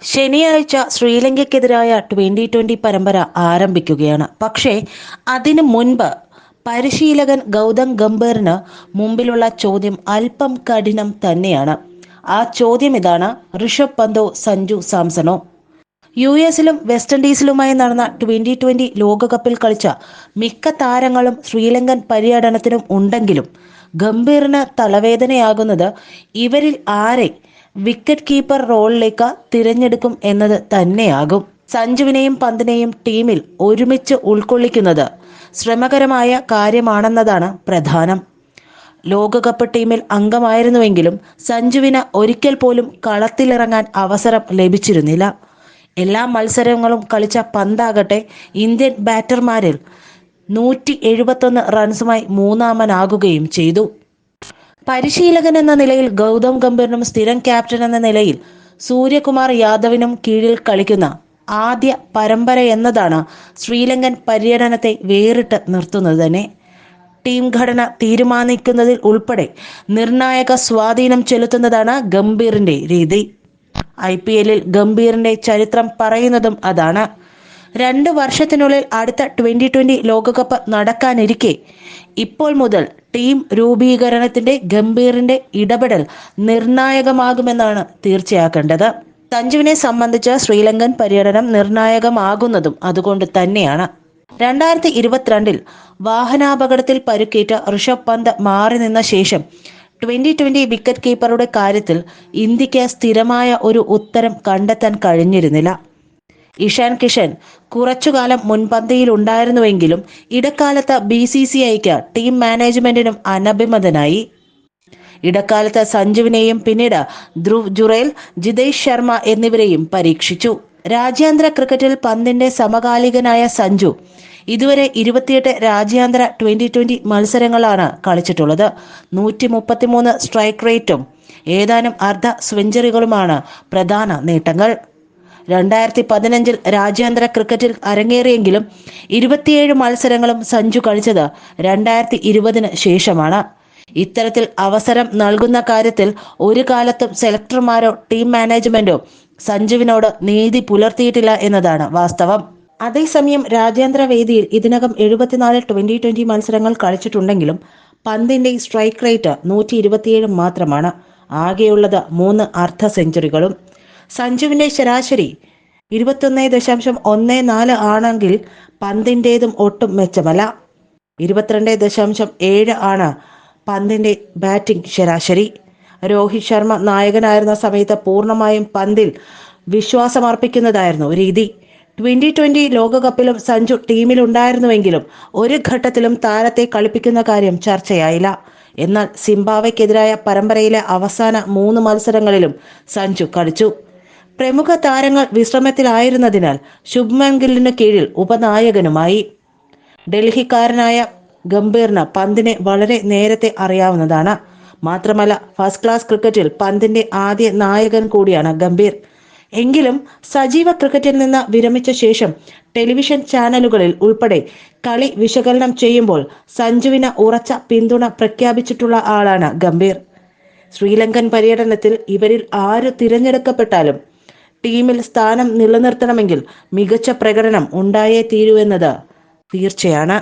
ശനിയാഴ്ച ശ്രീലങ്കയ്ക്കെതിരായ ട്വന്റി പരമ്പര ആരംഭിക്കുകയാണ്. പക്ഷേ അതിനു മുൻപ് പരിശീലകൻ ഗൗതം ഗംഭീറിന് മുമ്പിലുള്ള ചോദ്യം അല്പം കഠിനം തന്നെയാണ്. ആ ചോദ്യം ഇതാണ്: ഋഷഭ് പന്തോ സഞ്ജു സാംസണോ? US-ലും വെസ്റ്റ് ഇൻഡീസിലുമായി നടന്ന ട്വന്റി ലോകകപ്പിൽ കളിച്ച മിക്ക താരങ്ങളും ശ്രീലങ്കൻ പര്യടനത്തിനും ഉണ്ടെങ്കിലും ഗംഭീറിന് തലവേദനയാകുന്നത് ഇവരിൽ ആരെ വിക്കറ്റ് കീപ്പർ റോളിലേക്ക് തിരഞ്ഞെടുക്കും എന്നത് തന്നെയാകും. സഞ്ജുവിനെയും പന്തിനെയും ടീമിൽ ഒരുമിച്ച് ഉൾക്കൊള്ളിക്കുന്നത് ശ്രമകരമായ കാര്യമാണെന്നതാണ് പ്രധാനം. ലോകകപ്പ് ടീമിൽ അംഗമായിരുന്നുവെങ്കിലും സഞ്ജുവിന് ഒരിക്കൽ പോലും കളത്തിലിറങ്ങാൻ അവസരം ലഭിച്ചിരുന്നില്ല. എല്ലാ മത്സരങ്ങളും കളിച്ച പന്താകട്ടെ ഇന്ത്യൻ ബാറ്റർമാരിൽ 171 റൺസുമായി മൂന്നാമനാകുകയും ചെയ്തു. പരിശീലകൻ എന്ന നിലയിൽ ഗൗതം ഗംഭീറിനും സ്ഥിരം ക്യാപ്റ്റൻ എന്ന നിലയിൽ സൂര്യകുമാർ യാദവിനും കീഴിൽ കളിക്കുന്ന ആദ്യ പരമ്പര എന്നതാണ് ശ്രീലങ്കൻ പര്യടനത്തെ വേറിട്ട് നിർത്തുന്നത് തന്നെ. ടീം ഘടന തീരുമാനിക്കുന്നതിൽ ഉൾപ്പെടെ നിർണായക സ്വാധീനം ചെലുത്തുന്നതാണ് ഗംഭീറിന്റെ രീതി. IPL-ൽ ഗംഭീറിന്റെ ചരിത്രം പറയുന്നതും അതാണ്. 2 വർഷത്തിനുള്ളിൽ അടുത്ത ട്വന്റി ലോകകപ്പ് നടക്കാനിരിക്കെ ഇപ്പോൾ മുതൽ ടീം രൂപീകരണത്തിന്റെ ഗംഭീറിന്റെ ഇടപെടൽ നിർണായകമാകുമെന്നാണ് തീർച്ചയാക്കേണ്ടത്. സഞ്ജുവിനെ സംബന്ധിച്ച് ശ്രീലങ്കൻ പര്യടനം നിർണായകമാകുന്നതും അതുകൊണ്ട് തന്നെയാണ്. 2022-ൽ വാഹനാപകടത്തിൽ പരുക്കേറ്റ ഋഷഭ് പന്ത് മാറി നിന്ന ശേഷം ട്വന്റി വിക്കറ്റ് കീപ്പറുടെ കാര്യത്തിൽ ഇന്ത്യക്ക് സ്ഥിരമായ ഒരു ഉത്തരം കണ്ടെത്താൻ കഴിഞ്ഞിരുന്നില്ല. ഇഷാൻ കിഷൻ കുറച്ചുകാലം മുൻപന്തിയിലുണ്ടായിരുന്നുവെങ്കിലും ഇടക്കാലത്ത് BCCIക്ക് ടീം മാനേജ്മെന്റിനും അനഭിമതനായി. ഇടക്കാലത്ത് സഞ്ജുവിനെയും പിന്നീട് ധ്രുവ് ജുറേൽ, ജിതേഷ് ശർമ്മ എന്നിവരെയും പരീക്ഷിച്ചു. രാജ്യാന്തര ക്രിക്കറ്റിൽ പന്തിന്റെ സമകാലികനായ സഞ്ജു ഇതുവരെ 28 രാജ്യാന്തര ട്വന്റി മത്സരങ്ങളാണ് കളിച്ചിട്ടുള്ളത്. 133 സ്ട്രൈക്ക് റേറ്റും ഏതാനും അർദ്ധ സെഞ്ചുറികളുമാണ് പ്രധാന നേട്ടങ്ങൾ. 2015-ൽ രാജ്യാന്തര ക്രിക്കറ്റിൽ അരങ്ങേറിയെങ്കിലും 27 മത്സരങ്ങളും സഞ്ജു കളിച്ചത് 2020-ന് ശേഷമാണ്. ഇത്തരത്തിൽ അവസരം നൽകുന്ന കാര്യത്തിൽ ഒരു കാലത്തും സെലക്ടർമാരോ ടീം മാനേജ്മെന്റോ സഞ്ജുവിനോട് നീതി പുലർത്തിയിട്ടില്ല എന്നതാണ് വാസ്തവം. അതേസമയം രാജ്യാന്തര വേദിയിൽ ഇതിനകം 74 ട്വന്റി മത്സരങ്ങൾ കളിച്ചിട്ടുണ്ടെങ്കിലും പന്തിന്റെ സ്ട്രൈക്ക് റേറ്റ് 127 മാത്രമാണ്. ആകെയുള്ളത് 3 അർദ്ധ സെഞ്ചുറികളും. സഞ്ജുവിന്റെ ശരാശരി 21.14 ആണെങ്കിൽ പന്തിൻ്റെതും ഒട്ടും മെച്ചമല്ല. 22.7 ആണ് പന്തിന്റെ ബാറ്റിംഗ് ശരാശരി. രോഹിത് ശർമ്മ നായകനായിരുന്ന സമയത്ത് പൂർണ്ണമായും പന്തിൽ വിശ്വാസമർപ്പിക്കുന്നതായിരുന്നു രീതി. ട്വന്റി ലോകകപ്പിലും സഞ്ജു ടീമിലുണ്ടായിരുന്നുവെങ്കിലും ഒരു ഘട്ടത്തിലും താരത്തെ കളിപ്പിക്കുന്ന കാര്യം ചർച്ചയായില്ല. എന്നാൽ സിംബാബ്വെക്കെതിരായ പരമ്പരയിലെ അവസാന 3 മത്സരങ്ങളിലും സഞ്ജു കളിച്ചു. പ്രമുഖ താരങ്ങൾ വിശ്രമത്തിലായിരുന്നതിനാൽ ശുഭ്മാൻ ഗില്ലിന് കീഴിൽ ഉപനായകനുമായി. ഡൽഹിക്കാരനായ ഗംഭീറിന് പന്തിനെ വളരെ നേരത്തെ അറിയാവുന്നതാണ്. മാത്രമല്ല ഫസ്റ്റ് ക്ലാസ് ക്രിക്കറ്റിൽ പന്തിന്റെ ആദ്യ നായകൻ കൂടിയാണ് ഗംഭീർ. എങ്കിലും സജീവ ക്രിക്കറ്റിൽ നിന്ന് വിരമിച്ച ശേഷം ടെലിവിഷൻ ചാനലുകളിൽ ഉൾപ്പെടെ കളി വിശകലനം ചെയ്യുമ്പോൾ സഞ്ജുവിന് ഉറച്ച പിന്തുണ പ്രഖ്യാപിച്ചിട്ടുള്ള ആളാണ് ഗംഭീർ. ശ്രീലങ്കൻ പര്യടനത്തിൽ ഇവരിൽ ആര് തിരഞ്ഞെടുക്കപ്പെട്ടാലും ടീമിൽ സ്ഥാനം നിലനിർത്തണമെങ്കിൽ മികച്ച പ്രകടനം ഉണ്ടായേ തീരൂ എന്നത് തീർച്ചയാണ്.